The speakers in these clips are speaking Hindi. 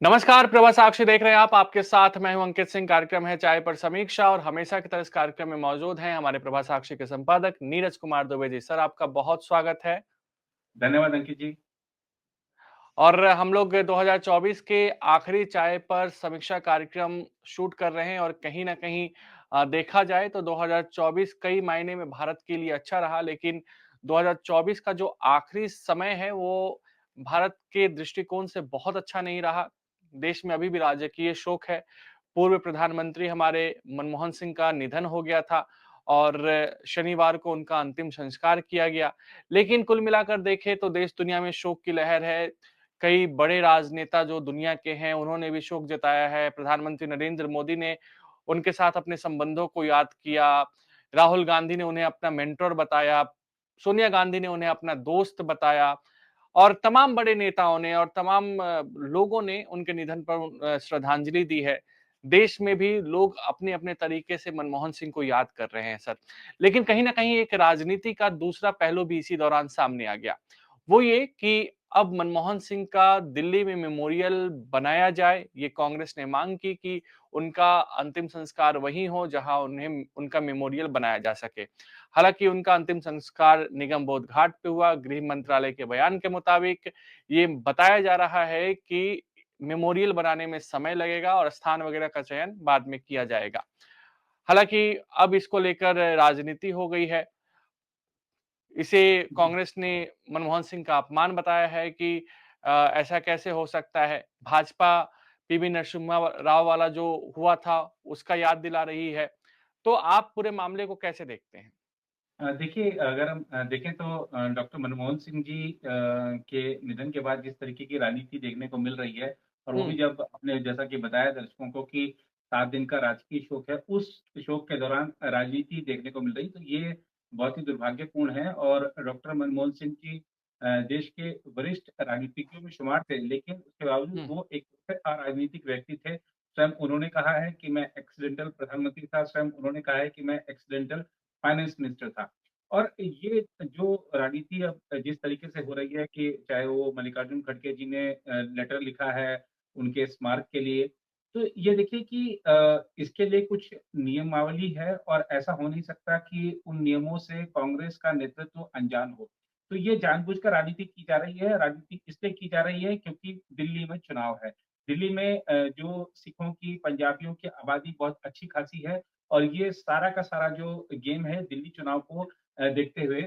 नमस्कार, प्रभा साक्षी देख रहे हैं आप। आपके साथ मैं हूं अंकित सिंह। कार्यक्रम है चाय पर समीक्षा और हमेशा की तरह इस कार्यक्रम में मौजूद हैं हमारे प्रभा साक्षी के संपादक नीरज कुमार दुबे जी। सर, आपका बहुत स्वागत है। धन्यवाद अंकित जी। और हम लोग 2024 के आखिरी चाय पर समीक्षा कार्यक्रम शूट कर रहे हैं और कहीं न कहीं देखा जाए तो 2024 कई मायने में भारत के लिए अच्छा रहा, लेकिन 2024 का जो आखिरी समय है वो भारत के दृष्टिकोण से बहुत अच्छा नहीं रहा। देश में अभी भी राजकीय शोक है। पूर्व प्रधानमंत्री हमारे मनमोहन सिंह का निधन हो गया था और शनिवार को उनका अंतिम संस्कार किया गया। लेकिन कुल मिलाकर देखें तो देश दुनिया में शोक की लहर है। कई बड़े राजनेता जो दुनिया के हैं, उन्होंने भी शोक जताया है। प्रधानमंत्री नरेंद्र मोदी ने उनके साथ अपने संबंधों को याद किया। राहुल गांधी ने उन्हें अपना मेंटर बताया। सोनिया गांधी ने उन्हें अपना दोस्त बताया और तमाम बड़े नेताओं ने और तमाम लोगों ने उनके निधन पर श्रद्धांजलि दी है। देश में भी लोग अपने-अपने तरीके से मनमोहन सिंह को याद कर रहे हैं सर। लेकिन कहीं न कहीं एक राजनीति का दूसरा पहलू भी इसी दौरान सामने आ गया। वो ये कि अब मनमोहन सिंह का दिल्ली में मेमोरियल बनाया जाए। ये कांग्रेस ने मांग की कि उनका अंतिम संस्कार वहीं हो जहां उन्हें उनका मेमोरियल बनाया जा सके। हालांकि उनका अंतिम संस्कार निगम बोध घाट पे हुआ। गृह मंत्रालय के बयान के मुताबिक ये बताया जा रहा है कि मेमोरियल बनाने में समय लगेगा और स्थान वगैरह का चयन बाद में किया जाएगा। हालांकि अब इसको लेकर राजनीति हो गई है। इसे जी। कांग्रेस ने मनमोहन सिंह का अपमान बताया है कि ऐसा कैसे हो सकता है। भाजपा पीवी नरसिम्हा राव वाला जो हुआ था उसका याद दिला रही है। तो आप पूरे मामले को कैसे देखते हैं? देखिए अगर हम देखें तो डॉक्टर मनमोहन सिंह जी के निधन के बाद जिस तरीके की राजनीति देखने को मिल रही है और वो भी हुँ, जब आपने जैसा कि बताया दर्शकों को कि 7 दिन का राजकीय शोक है, उस शोक के दौरान राजनीति देखने को मिल रही, तो ये बहुत ही दुर्भाग्यपूर्ण है और डॉक्टर मनमोहन सिंह जी देश के वरिष्ठ राजनीतिज्ञों में शुमार थे, लेकिन उसके बावजूद हुँ, वो एक अराजनीतिक व्यक्ति थे। स्वयं उन्होंने कहा है कि मैं एक्सीडेंटल प्रधानमंत्री था, स्वयं उन्होंने कहा है कि मैं एक्सीडेंटल फाइनेंस मिनिस्टर था। और ये जो राजनीति अब जिस तरीके से हो रही है कि चाहे वो मल्लिकार्जुन खड़गे जी ने लेटर लिखा है उनके स्मारक के लिए, तो ये देखिए कि इसके लिए कुछ नियमावली है और ऐसा हो नहीं सकता कि उन नियमों से कांग्रेस का नेतृत्व अनजान हो। तो ये जानबूझकर राजनीति की जा रही है, राजनीति इसलिए की जा रही है क्योंकि दिल्ली में चुनाव है। दिल्ली में जो सिखों की, पंजाबियों की आबादी बहुत अच्छी-खासी है और ये सारा का सारा जो गेम है दिल्ली चुनाव को देखते हुए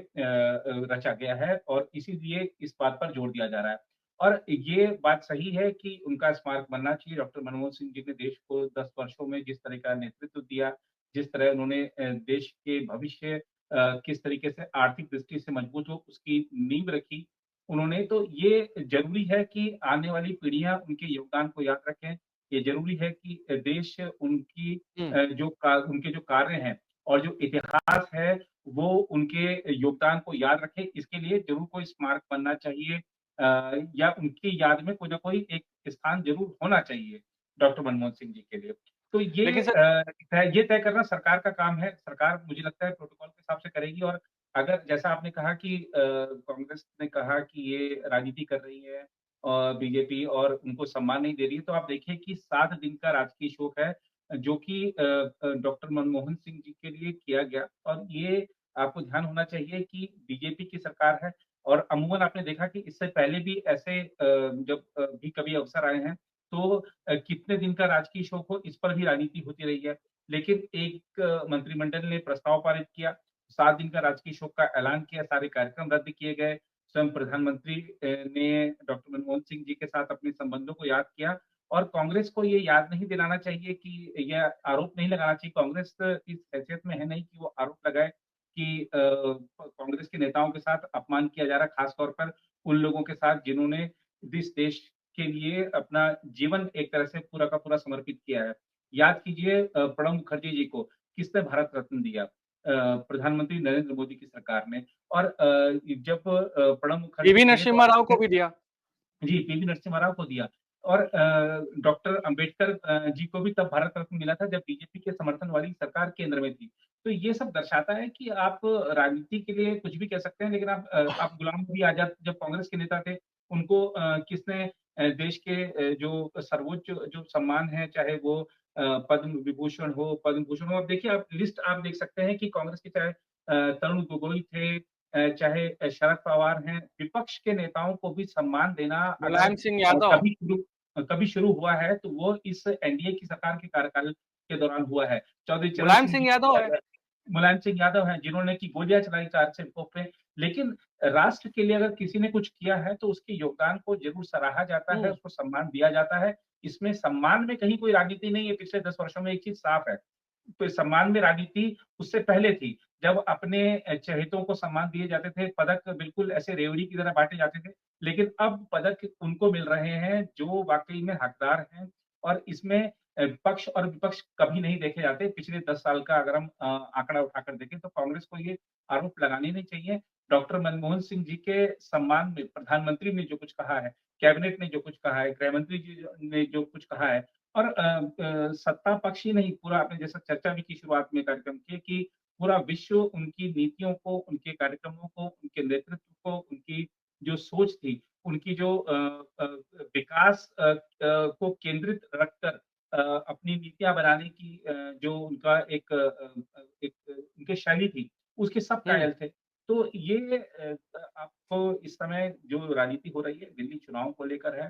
रचा गया है और इसीलिए इस बात पर जोर दिया जा रहा है। और ये बात सही है कि उनका स्मारक बनना चाहिए। डॉक्टर मनमोहन सिंह जी ने देश को 10 वर्षों में जिस तरह का नेतृत्व दिया, जिस तरह उन्होंने देश के भविष्य किस तरीके से आर्थिक दृष्टि से मजबूत हो, उसकी नींव रखी उन्होंने। तो ये ज़रूरी है कि आने वाली पीढ़ियाँ उनके योगदान को याद रखें। ये ज़रूरी है कि देश उनकी हुँ। उनके जो कार्य हैं और जो इतिहास है वो उनके योगदान को याद रखे, इसके लिए ज़रूर कोई स्मारक बनना चाहिए या उनकी याद में कोई ना कोई एक स्थान ज़रूर होना चाहिए, डॉक्टर मनमोहन सिंह जी के लिए। तो लेकिन सर ये तय करना सरकार का काम है, सरकार मुझे लगता है प्रोटोकॉल के हिसाब से करेगी और अगर जैसा आपने कहा कि कांग्रेस ने कहा कि ये राजनीति कर रही है बीजेपी और उनको सम्मान नहीं दे रही है, तो आप देखिए कि 7 दिन का राजकीय शोक है, जो कि डॉक्टर मनमोहन सिंह जी के लिए किया गया और ये आपको ध्यान होना चाहिए कि बीजेपी की सरकार है और अमूमन आपने देखा कि इससे पहले भी ऐसे जब भी कभी अवसर आए हैं, तो कितने दिन का राजकीय शोक हो, इस पर भी राजनीति होती रही है। लेकिन एक मंत्रिमंडल ने प्रस्ताव पारित किया, 7 दिन का राजकीय शोक का ऐलान किया, सारे कार्यक्रम रद्द किए गए। स्वयं प्रधानमंत्री ने डॉक्टर मनमोहन सिंह जी के साथ अपने संबंधों को याद किया और कांग्रेस को ये याद नहीं दिलाना चाहिए कि यह आरोप नहीं लगाना चाहिए, कांग्रेस इस हैसियत में है नहीं कि वो आरोप लगाए कि कांग्रेस के नेताओं के साथ अपमान किया जा रहा है, खास तौर पर उन लोगों के साथ जिन्होंने इस देश के लिए अपना जीवन एक तरह से पूरा का पूरा समर्पित किया है। याद कीजिए प्रणब मुखर्जी जी को किसने भारत रत्न दिया? प्रधानमंत्री नरेंद्र मोदी की सरकार ने और जब प्रणब मुखर्जी पीवी थे तो नरसिम्हा राव को भी दिया। जी, पीवी नरसिम्हा राव को दिया और डॉक्टर अंबेडकर जी को भी तब भारत रत्न मिला था जब बीजेपी के समर्थन वाली सरकार केंद्र में थी। तो ये सब दर्शाता है कि आप राजनीति के लिए कुछ भी कह सकते हैं लेकिन आप गुलाम नबी आज़ाद जब कांग्रेस के नेता थे, उनको किसने देश के जो सर्वोच्च जो सम्मान है, चाहे वो पद्म विभूषण हो, पद्म भूषण हो। अब देखिए आप लिस्ट आप देख सकते हैं कि कांग्रेस के चाहे तरुण गोगोई थे चाहे शरद पवार हैं, विपक्ष के नेताओं को भी सम्मान देना अगर मुलायम सिंह यादव। कभी शुरू हुआ है, तो वो इस एनडीए की सरकार के कार्यकाल के दौरान हुआ है। चौधरी चरण मुलायम सिंह जी सिंह यादव है। मुलायम सिंह यादव हैं, जिन्होंने की गोलियाँ चलाई 4 सिक्कों पे। लेकिन राष्ट्र के लिए अगर किसी ने कुछ किया है, तो उसके योगदान को ज़रूर सराहा जाता है, हुँ, उसको सम्मान दिया जाता है। इसमें सम्मान में कहीं कोई राजनीति नहीं है, पिछले 10 वर्षों में एक चीज़ साफ है। तो सम्मान में राजनीति उससे पहले थी, जब अपने चहेतों को सम्मान दिए जाते थे, पदक बिल्कुल ऐसे रेवड़ी की तरह बाँटे जाते थे। लेकिन अब पदक उनको मिल रहे हैं, जो वाक़ई में हकदार हैं और इसमें पक्ष और विपक्ष कभी नहीं देखे जाते। पिछले 10 साल का अगर हम आंकड़ा उठाकर देखें, तो कांग्रेस को ये आरोप लगाने नहीं चाहिए। डॉक्टर मनमोहन सिंह जी के सम्मान में प्रधानमंत्री ने जो कुछ कहा है, कैबिनेट ने जो कुछ कहा है, गृहमंत्री जी ने जो कुछ कहा है और सत्ता पक्ष ही नहीं, पूरा आपने जैसा चर्चा भी की शुरुआत में कार्यक्रम की कि पूरा विश्व उनकी नीतियों को, उनके कार्यक्रमों को, उनके नेतृत्व को, उनकी जो सोच थी, उनकी जो विकास को केंद्रित रखकर अपनी नीतियाँ बनाने की जो उनका एक उनकी शैली थी, उसके सब हुँ। कायल थे। तो ये आपको इस समय जो राजनीति हो रही है, दिल्ली चुनाव को लेकर है।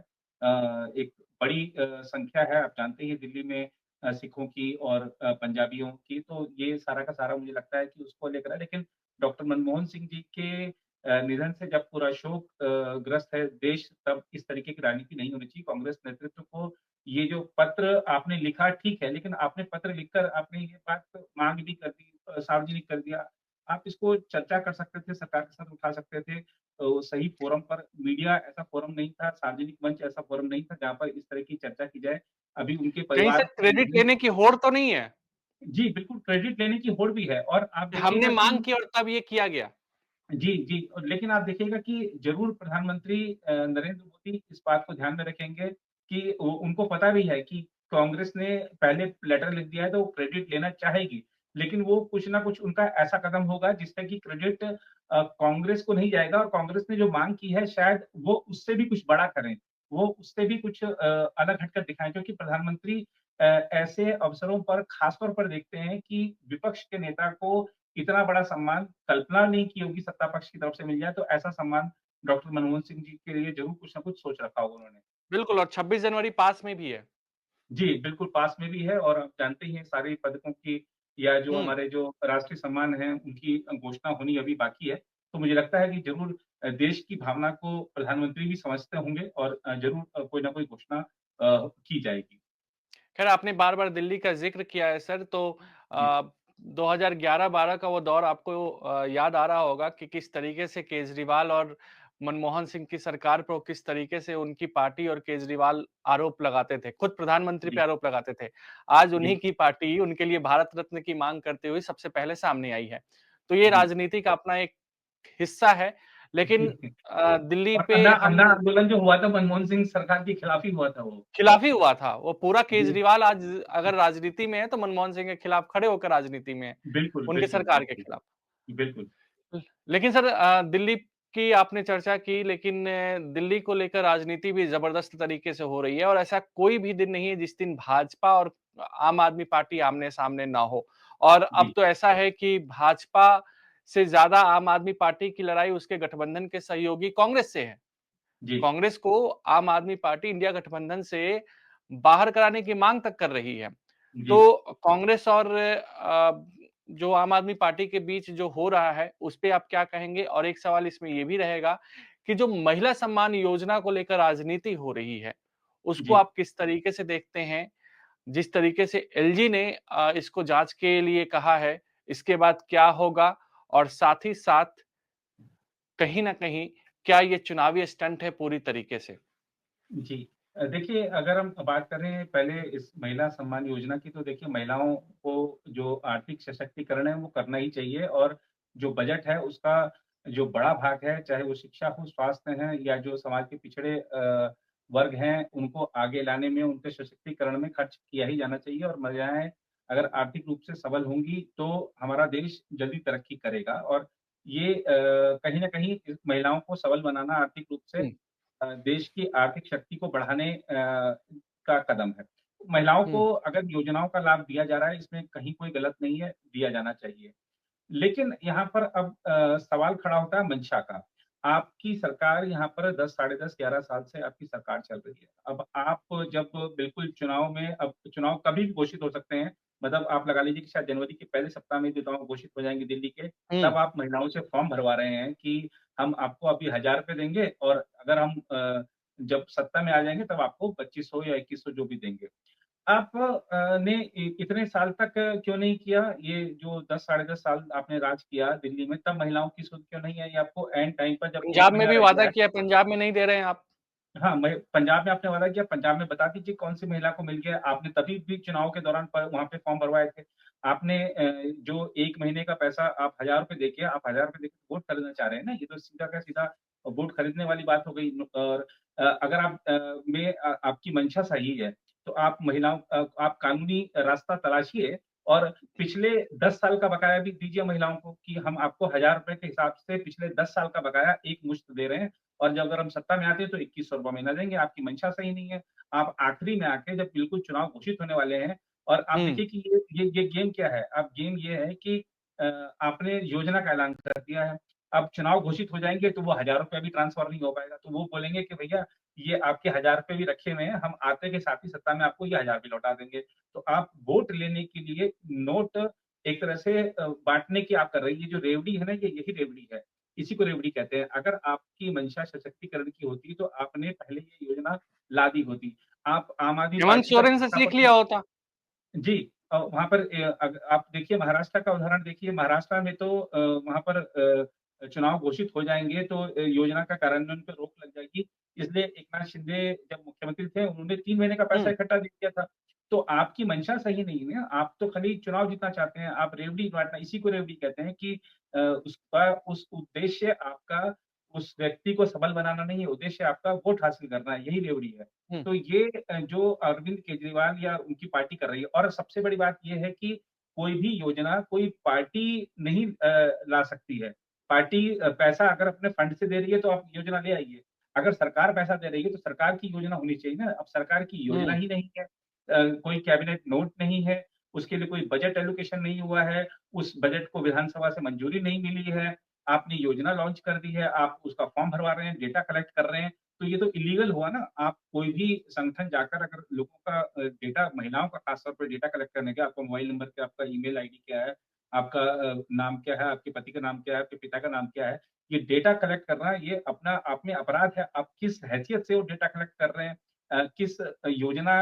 एक बड़ी संख्या है, आप जानते ही हैं दिल्ली में सिखों की और पंजाबियों की, तो ये सारा का सारा मुझे लगता है कि उसको लेकर है। लेकिन डॉक्टर मनमोहन सिंह जी के निधन से जब पूरा शोक ग्रस्त है देश, तब इस तरीके की राजनीति नहीं होनी चाहिए। कांग्रेस नेतृत्व को ये जो पत्र आपने लिखा ठीक है, लेकिन आपने पत्र लिखकर आपने ये बात माँग भी कर दी सार्वजनिक कर दिया। आप इसको चर्चा कर सकते थे, सरकार के साथ उठा सकते थे। सही फ़ोरम पर मीडिया ऐसा फ़ोरम नहीं था, सार्वजनिक मंच ऐसा फ़ोरम नहीं था, जहाँ पर इस तरह की चर्चा की जाए। अभी उनके कहीं से परिवार क्रेडिट लेने की होड़ तो नहीं है? जी, बिल्कुल क्रेडिट लेने की होड़ भी है और आप हमने देखिएगा माँग कि की और तब ये किया गया। जी, जी। और लेकिन आप देखिएगा कि ज़रूर प्रधानमंत्री नरेंद्र मोदी इस बात को ध्यान में रखेंगे कि उ उनको पता भी है कि कांग्रेस ने पहले लेटर लिख दिया है तो वो क्रेडिट लेना चाहेगी। लेकिन वो कुछ ना कुछ उनका ऐसा कदम होगा जिससे कि क्रेडिट कांग्रेस को नहीं जाएगा और कांग्रेस ने जो माँग की है शायद वो उससे भी कुछ बड़ा करें। वो उससे भी कुछ अलग हटकर दिखाएँ क्योंकि प्रधानमंत्री ऐसे अवसरों पर ख़ास तौर पर देखते हैं कि विपक्ष के नेता को इतना बड़ा सम्मान कल्पना नहीं की होगी सत्ता पक्ष की तरफ से मिल जाए, तो ऐसा सम्मान डॉक्टर मनमोहन सिंह जी के लिए ज़रूर कुछ न कुछ सोच रखा होगा उन्होंने। बिल्कुल और 26 जनवरी पास में भी है। जी, बिल्कुल पास में भी है और आप जानते ही हैं सारे पदकों की या जो हुँ। हमारे जो राष्ट्रीय सम्मान हैं, उनकी घोषणा होनी अभी बाकी है। तो मुझे लगता है कि ज़रूर देश की भावना को प्रधानमंत्री भी समझते होंगे और ज़रूर कोई न कोई घोषणा की जाएगी। ख़ैर आपने बार-बार दिल्ली का ज़िक्र किया है सर तो जी, अ, 2011-12 का वो दौर आपको याद आ रहा होगा कि किस तरीके से केजरीवाल और मनमोहन सिंह की सरकार पर किस तरीके से उनकी पार्टी और केजरीवाल आरोप लगाते थे। खुद प्रधानमंत्री पे जी, आरोप लगाते थे। आज उन्हीं की बिल्कुल। पार्टी उनके लिए भारत रत्न की माँग करते हुए सबसे पहले सामने आई है। तो ये जी। राजनीति का अपना एक हिस्सा है। लेकिन दिल्ली और पे अन्ना हम अन्ना आंदोलन जो हुआ था मनमोहन सिंह सरकार के खिलाफ ही हुआ था वो। खिलाफ ही हुआ था। वो पूरा जी। केजरीवाल आज अगर राजनीति में है तो मनमोहन सिंह के खिलाफ खड़े होकर राजनीति में है, बिल्कुल, उनके बिल्कुल, सरकार के बिल्कुल। खिलाफ। बिल्कुल। लेकिन सर दिल्ली की आपने चर्चा की लेकिन दिल्ली को लेकर राजनीति भी ज़बरदस्त तरीके से हो रही है और ऐसा कोई भी दिन नहीं है जिस दिन भाजपा और आम आदमी पार्टी आमने-सामने ना हो। और अब जी, तो ऐसा है कि भाजपा से ज़्यादा आम आदमी पार्टी की लड़ाई उसके गठबंधन के सहयोगी कांग्रेस से है। जी, कांग्रेस को आम आदमी पार्टी इंडिया गठबंधन से बाहर कराने की माँग तक कर रही है। जी, तो कांग्रेस और जो आम आदमी पार्टी के बीच जो हो रहा है, उसपे आप क्या कहेंगे? और एक सवाल इसमें ये भी रहेगा कि जो महिला सम्मान योजना को लेकर राजनीति हो रही है, उसको जी, आप किस तरीके से देखते हैं? जिस तरीके से एलजी ने इसको जाँच के लिए कहा है, इसके बाद क्या होगा? और साथ ही साथ कहीं न कहीं क्या ये चुनावी स्टंट है पूरी तरीके से? जी। देखिए अगर हम बात करें पहले इस महिला सम्मान योजना की तो देखिए महिलाओं को जो आर्थिक सशक्तिकरण है वो करना ही चाहिए और जो बजट है उसका जो बड़ा भाग है, चाहे वो शिक्षा हो, स्वास्थ्य है या जो समाज के पिछड़े वर्ग हैं, उनको आगे लाने में, उनके सशक्तिकरण में खर्च किया ही जाना चाहिए और महिलाएँ अगर आर्थिक रूप से सबल होंगी, तो हमारा देश जल्दी तरक्की करेगा और ये कहीं न कहीं इस महिलाओं को सबल बनाना आर्थिक रूप से हुँ। देश की आर्थिक शक्ति को बढ़ाने का कदम है। महिलाओं हुँ, को अगर योजनाओं का लाभ दिया जा रहा है, इसमें कहीं कोई गलत नहीं है, दिया जाना चाहिए। लेकिन यहाँ पर अब सवाल खड़ा होता है मंशा का। आपकी सरकार यहाँ पर 10 साढ़े 10, 11 साल से आपकी सरकार चल रही है। अब आप जब बिल्कुल चुनाव में अब चुनाव कभी भी घोषित हो सकते हैं, मतलब आप लगा लीजिए कि शायद जनवरी के पहले सप्ताह में चुनाव घोषित हो जाएँगे दिल्ली के, हुँ, तब आप महिलाओं से फॉर्म भरवा रहे हैं कि हम आपको अभी ₹1000 देंगे और अगर हम जब सत्ता में आ जाएँगे तब आपको 2500 या 2100 जो भी देंगे। आप ने इतने साल तक क्यों नहीं किया? ये जो 10 साढ़े 10 साल आपने राज किया दिल्ली में, तब महिलाओं की सुध क्यों नहीं आई आपको? ऐन टाइम पर जब 1 पंजाब में महीना भी रह वादा गया है। किया, पंजाब में नहीं दे रहे हैं आप। हाँ, मैं पंजाब में आपने वादा किया, पंजाब में बता दीजिए कौन-सी महिला को मिल गया? आपने तभी भी चुनाव के दौरान प वहाँ पे फॉर्म भरवाए थे। आपने जो 1 महीने का पैसा आप ₹1000 देके आप ₹1000 देके वोट खरीदना चाह रहे हैं ना? ये तो सीधा का सीधा वोट खरीदने वाली बात हो गई। और अगर आप आपकी मंशा सही है, तो आप आप कानूनी रास्ता तलाशिए और पिछले 10 साल का बकाया भी दीजिए महिलाओं को कि हम आपको ₹1000 के हिसाब से पिछले 10 साल का बकाया एक मुश्त दे रहे हैं। और जब अगर हम सत्ता में आते हैं तो ₹2100 महीना देंगे, आपकी मंशा सही नहीं है। आप आखिरी में आके जब बिल्कुल चुनाव घोषित होने वाले हैं और आप हुँ, देखिए कि ये गेम क्या है? अब गेम ये है कि अ, आपने योजना का ऐलान कर दिया है। अब चुनाव घोषित हो जाएँगे तो वो ₹1000 भी ट्रांसफर नहीं हो पाएगा। तो वो बोलेंगे कि भैया ये आपके ₹1000 भी रखे हुए हैं, हम आते के साथ ही सत्ता में आपको ये 1000 भी लौटा देंगे। तो आप वोट लेने के लिए नोट एक तरह से बाँटने की आप कर रही है। ये जो रेवड़ी है ना, ये यही रेवड़ी है। इसी को रेवड़ी कहते हैं। अगर आपकी मंशा सशक्तिकरण की होती तो आपने पहले ये योजना ला दी होती। आप आम आदमी हेमंत पार्टी का सोरेन से सत्ता सीख पर लिया होता। जी। वहाँ पर आप देखिए महाराष्ट्र का उदाहरण देखिए, महाराष्ट्र में तो वहाँ पर चुनाव घोषित हो जाएँगे तो योजना का कार्यान्वयन पे रोक लग जाएगी। इसलिए एकनाथ शिंदे जब मुख्यमंत्री थे, उन्होंने 3 महीने का पैसा हुँ, इकट्ठा दे दिया था। तो आपकी मंशा सही नहीं है, आप तो खाली चुनाव जीतना चाहते हैं, आप रेवड़ी बाँटना इसी को रेवड़ी कहते हैं कि उसका उस उद्देश्य आपका उस व्यक्ति को सबल बनाना नहीं है, उद्देश्य आपका वोट हासिल करना है, यही रेवड़ी है। हुँ, तो ये जो अरविंद केजरीवाल या उनकी पार्टी कर रही है और सबसे बड़ी बात ये है कि कोई भी योजना कोई पार्टी नहीं ला सकती है। पार्टी पैसा अगर अपने फंड से दे रही है तो आप योजना ले आइए। अगर सरकार पैसा दे रही है तो सरकार की योजना होनी चाहिए ना, अब सरकार की योजना हुँ, ही नहीं है। कोई कैबिनेट नोट नहीं है, उसके लिए कोई बजट एलोकेशन नहीं हुआ है, उस बजट को विधानसभा से मंजूरी नहीं मिली है, आपने योजना लॉन्च कर दी है, आप उसका फॉर्म भरवा रहे हैं, डेटा कलेक्ट कर रहे हैं, तो ये तो इल्लीगल हुआ ना। आप कोई भी संगठन जाकर अगर लोगों का डेटा महिलाओं का खास तौर पे डेटा कलेक्ट करने का आपका मोबाइल नंबर क्या है, आपका ईमेल आईडी क्या है, आपका नाम क्या है, आपके पति का नाम क्या है, आपके पिता का नाम क्या है, ये डेटा कलेक्ट करना ये अपना आप में अपराध है। आप किस हैसियत से वो डेटा कलेक्ट कर रहे हैं? किस योजना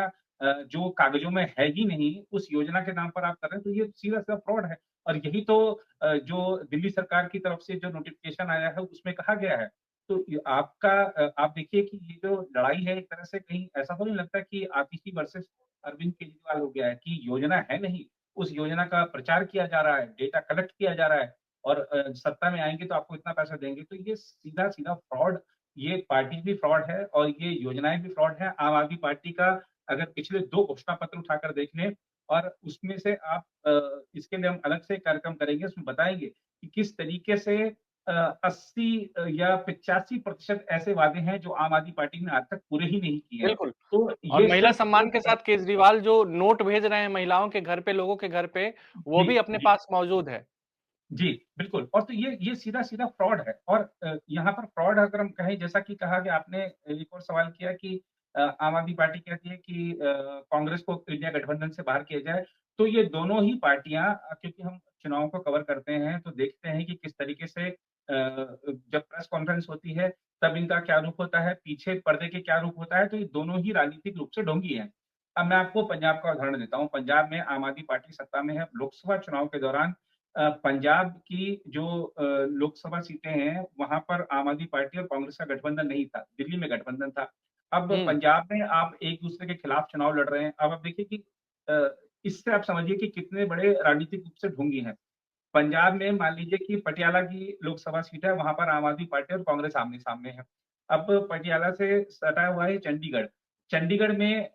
जो कागज़ों में है ही नहीं, उस योजना के नाम पर आप कर रहे हैं, तो ये सीधा-सीधा फ्रॉड है। और यही तो जो दिल्ली सरकार की तरफ से जो नोटिफ़िकेशन आया है, उसमें कहा गया है। तो ये आपका आप देखिए कि ये जो लड़ाई है एक तरह से कहीं ऐसा तो नहीं लगता कि आतिशी वर्सेस अरविंद केजरीवाल हो गया है कि योजना है नहीं, उस योजना का प्रचार किया जा रहा है, डेटा कलेक्ट किया जा रहा है और सत्ता में आएँगे तो आपको इतना पैसा देंगे। तो ये सीधा-सीधा फ्रॉड ये पार्टी भी फ्रॉड है और ये योजनाएँ भी फ्रॉड हैं। आम आदमी पार्टी का अगर पिछले 2 घोषणा पत्र उठाकर देख लें और उसमें से आप इसके लिए हम अलग से कार्यक्रम करेंगे, उसमें बताएँगे कि किस तरीके से 80 या 85% ऐसे वादे हैं जो आम आदमी पार्टी ने आज तक पूरे ही नहीं किए हैं। बिल्कुल। तो और ये महिला सिर्फ़ सम्मान के एक साथ केजरीवाल जो नोट भेज रहे हैं महिलाओं के घर पे, लोगों के घर पे, वो जी, भी अपने जी, पास मौजूद है। जी, बिल्कुल और तो ये सीधा-सीधा फ्रॉड है और यहाँ पर फ्रॉड अगर हम कहें जैसा कि कहा कि आपने एक और सवाल किया कि आम आदमी पार्टी कहती है कि कांग्रेस को इंडिया गठबंधन से बाहर किया जाए। तो ये दोनों ही पार्टियाँ क्योंकि हम चुनाव को कवर करते हैं, तो देखते हैं कि किस तरीके से जब प्रेस कॉन्फ्रेंस होती है, तब इनका क्या रुख होता है, पीछे पर्दे के क्या रुख होता है, तो ये दोनों ही राजनीतिक रूप से ढोंगी हैं। अब मैं आपको पंजाब का उदाहरण देता हूँ। पंजाब में आम आदमी पार्टी सत्ता में है। लोकसभा चुनाव के दौरान पंजाब की जो लोकसभा सीटें हैं, वहाँ पर आम आदमी पार्टी और कांग्रेस का गठबंधन नहीं था, दिल्ली में गठबंधन था। अब हुँ, पंजाब में आप एक-दूसरे के खिलाफ चुनाव लड़ रहे हैं। अब आप देखिए कि अ, इससे आप समझिए कि कितने बड़े राजनीतिक रूप से ढोंगी हैं। पंजाब में मान लीजिए कि पटियाला की लोकसभा सीट है, वहाँ पर आम आदमी पार्टी और कांग्रेस आमने-सामने है। अब पटियाला से सटा हुआ है चंडीगढ़। चंडीगढ़ में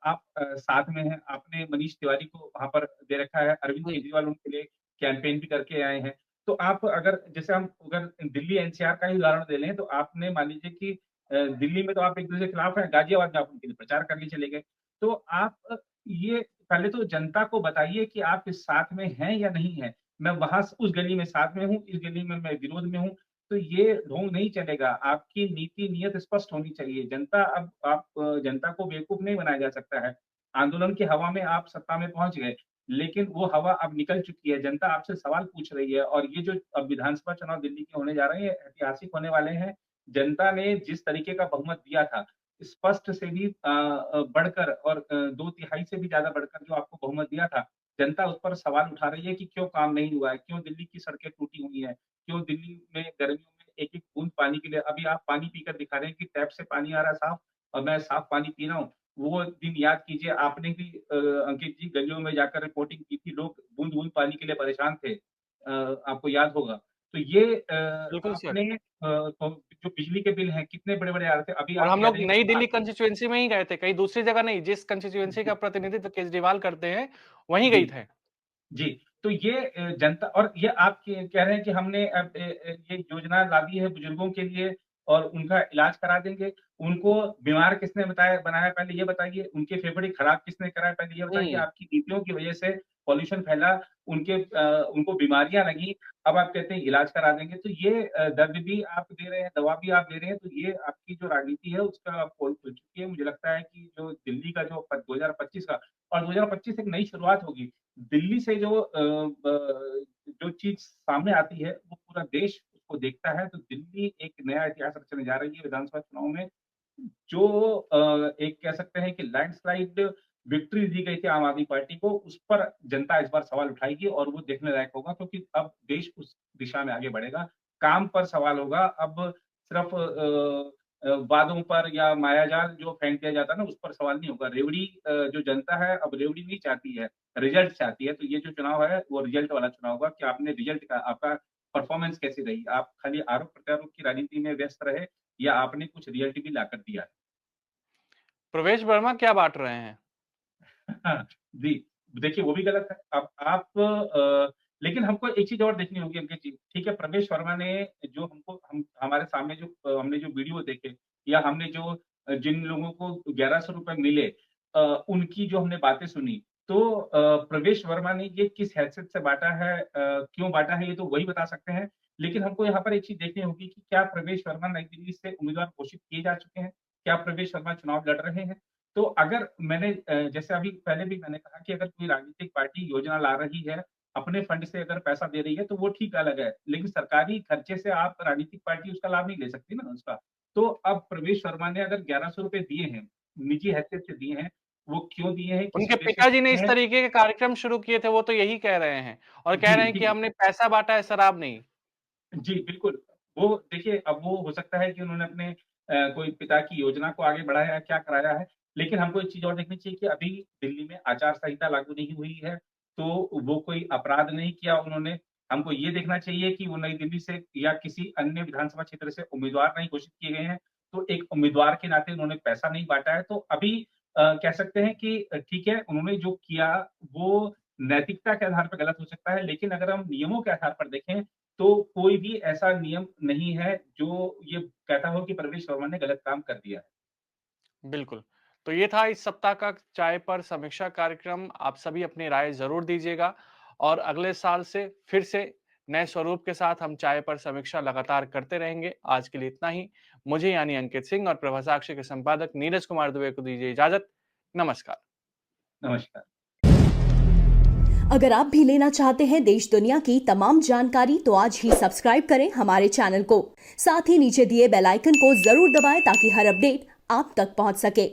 आप साथ में हैं, आपने मनीष तिवारी को वहाँ पर दे रखा है, अरविंद हुँ, केजरीवाल उनके लिए कैंपेन भी करके आए हैं। तो आप अगर जैसे हम अगर दिल्ली एनसीआर का ही उदाहरण ले लें, तो आपने मान लीजिए कि दिल्ली में तो आप एक-दूसरे के खिलाफ हैं, गाज़ियाबाद में आप उनके लिए प्रचार करने चले गए। तो आप ये पहले तो जनता को बताइए कि आप इस साथ में हैं या नहीं हैं। मैं वहाँ स उस गली में साथ में हूँ, इस गली में मैं विरोध में हूँ, तो ये ढोंग नहीं चलेगा। आपकी नीति नियत स्पष्ट होनी चाहिए। जनता अब आप जनता को बेवकूफ़ नहीं बनाया जा सकता है। आंदोलन की हवा में आप सत्ता में पहुँच गए, लेकिन वो हवा अब निकल चुकी है। जनता आपसे सवाल पूछ रही है और ये जो अब विधानसभा चुनाव दिल्ली के होने जा रहे हैं, ऐतिहासिक होने वाले हैं। जनता ने जिस तरीके का बहुमत दिया था, स्पष्ट से भी बढ़कर और 2 तिहाई से भी ज़्यादा बढ़कर जो आपको बहुमत दिया था, जनता उस पर सवाल उठा रही है कि क्यों काम नहीं हुआ है? क्यों दिल्ली की सड़कें टूटी हुई हैं? क्यों दिल्ली में गर्मियों में एक-एक बूंद पानी के लिए अभी आप पानी पीकर दिखा रहे हैं कि टैप से पानी आ रहा है साफ और मैं साफ पानी पी रहा हूँ। वो दिन याद कीजिए आपने भी अंकित जी गलियों में जाकर रिपोर्टिंग की थी, लोग बूँद-बूँद पानी के लिए परेशान थे। आपको याद होगा। तो ये बिल्कुल सर। आपने तो जो बिजली के बिल हैं कितने बड़े-बड़े आ रहे थे। अभी और आप हम कह लोग रहे हैं कि नई दिल्ली आपकी कंस्टिट्यूएंसी में ही गए थे, कहीं दूसरी जगह नहीं, जिस कंस्टिट्यूएंसी का जी, प्रतिनिधित्व केजरीवाल करते हैं, वहीं जी। गए थे। जी, तो ये जनता और ये आप कह रहे हैं कि हमने अब ये योजना ला दी है बुजुर्गों के लिए और उनका इलाज करा देंगे। उनको बीमार किसने बताया बनाया पहले ये बताइए? उनके फेफड़े खराब किसने कराए पहले ये बताइए? हुँ। आपकी नीतियों की वजह से पॉल्यूशन फैला, उनको बीमारियाँ लगीं, अब आप कहते हैं इलाज करा देंगे। तो ये दर्द भी आप दे रहे हैं, दवा भी आप दे रहे हैं, तो ये आपकी जो राजनीति है उसका पोल खुल चुकी है। मुझे लगता है कि जो दिल्ली का जो 2025 का और 2025 एक नई शुरुआत होगी। दिल्ली से जो चीज़ सामने आती है, वो पूरा देश उसको देखता है, तो दिल्ली एक नया इतिहास रचने जा रही है विधानसभा चुनाव में, जो एक कह सकते हैं कि लैंडस्लाइड विक्ट्री दी गई थी आम आदमी पार्टी को, उस पर जनता इस बार सवाल उठाएगी और वो देखने लायक होगा क्योंकि अब देश उस दिशा में आगे बढ़ेगा। काम पर सवाल होगा, अब सिर्फ़ वादों पर या मायाजाल जो फेंक दिया जाता है ना, उस पर सवाल नहीं होगा। रेवड़ी जो जनता है, अब रेवड़ी नहीं चाहती है, रिज़ल्ट चाहती है। तो ये जो चुनाव है, वो रिज़ल्ट वाला चुनाव होगा कि आपने रिज़ल्ट का आपका परफ़ॉर्मेंस कैसी रही? आप खाली आरोप-प्रत्यारोप की राजनीति में व्यस्त रहे या आपने कुछ रिज़ल्ट भी लाकर दिया? प्रवेश वर्मा क्या बाँट रहे हैं? हाँ, जी, देखिए वो भी गलत है। अब आप लेकिन हमको एक चीज़ और देखनी होगी अंकित जी, ठीक है, प्रवेश वर्मा ने जो हमको हम हमारे सामने जो हमने जो वीडियो देखे या हमने जो जिन लोगों को ₹1100 मिले उनकी जो हमने बातें सुनी, तो प्रवेश वर्मा ने ये किस हैसियत से बाँटा है क्यों बाँटा है, ये तो वही बता सकते हैं। लेकिन हमको यहाँ पर एक चीज़ देखनी होगी कि क्या प्रवेश वर्मा नई दिल्ली से उम्मीदवार घोषित किए जा चुके हैं? क्या प्रवेश वर्मा चुनाव लड़ रहे हैं? तो अगर मैंने जैसे अभी पहले भी मैंने कहा कि अगर कोई राजनीतिक पार्टी योजना ला रही है, अपने फंड से अगर पैसा दे रही है, तो वो ठीक अलग है। लेकिन सरकारी खर्चे से आप राजनीतिक पार्टी उसका लाभ नहीं ले सकती ना उसका। तो अब प्रवेश वर्मा ने अगर ₹1100 दिए हैं, निजी हैसियत से दिए हैं, वो क्यों दिए हैं, किस उनके उद्देश्य से पिताजी ने दिए इस हैं? तरीके के कार्यक्रम शुरू किए थे, वो तो यही कह रहे हैं और कह जी, रहे हैं कि जी। हमने पैसा बाँटा है, शराब नहीं। जी, बिल्कुल। वो देखिए अब वो हो सकता है कि उन्होंने अपने कोई पिता की योजना को आगे बढ़ाया है, क्या कराया है। लेकिन हमको एक चीज़ और देखनी चाहिए कि अभी दिल्ली में आचार संहिता लागू नहीं हुई है, तो वो कोई अपराध नहीं किया उन्होंने। हमको ये देखना चाहिए कि वो नई दिल्ली से या किसी अन्य विधानसभा क्षेत्र से उम्मीदवार नहीं घोषित किए गए हैं, तो एक उम्मीदवार के नाते उन्होंने पैसा नहीं बाँटा है। तो अभी कह सकते हैं कि ठीक है, उन्होंने जो किया वो नैतिकता के आधार पर गलत हो सकता है, लेकिन अगर हम नियमों के आधार पर देखें तो कोई भी ऐसा नियम नहीं है जो ये कहता हो कि प्रवेश वर्मा ने गलत काम कर दिया है। बिल्कुल। तो ये था इस सप्ताह का चाय पर समीक्षा कार्यक्रम। आप सभी अपनी राय ज़रूर दीजिएगा और अगले साल से फिर से नए स्वरूप के साथ हम चाय पर समीक्षा लगातार करते रहेंगे। आज के लिए इतना ही। मुझे यानी अंकित सिंह और प्रभा साक्षी के संपादक नीरज कुमार दुबे को दीजिए इजाज़त। नमस्कार। नमस्कार। अगर आप भी लेना चाहते हैं देश दुनिया की तमाम जानकारी तो आज ही सब्सक्राइब करें हमारे चैनल को। साथ ही नीचे दिए बेल आइकन को जरूर दबाएं ताकि हर अपडेट आप तक पहुंच सके।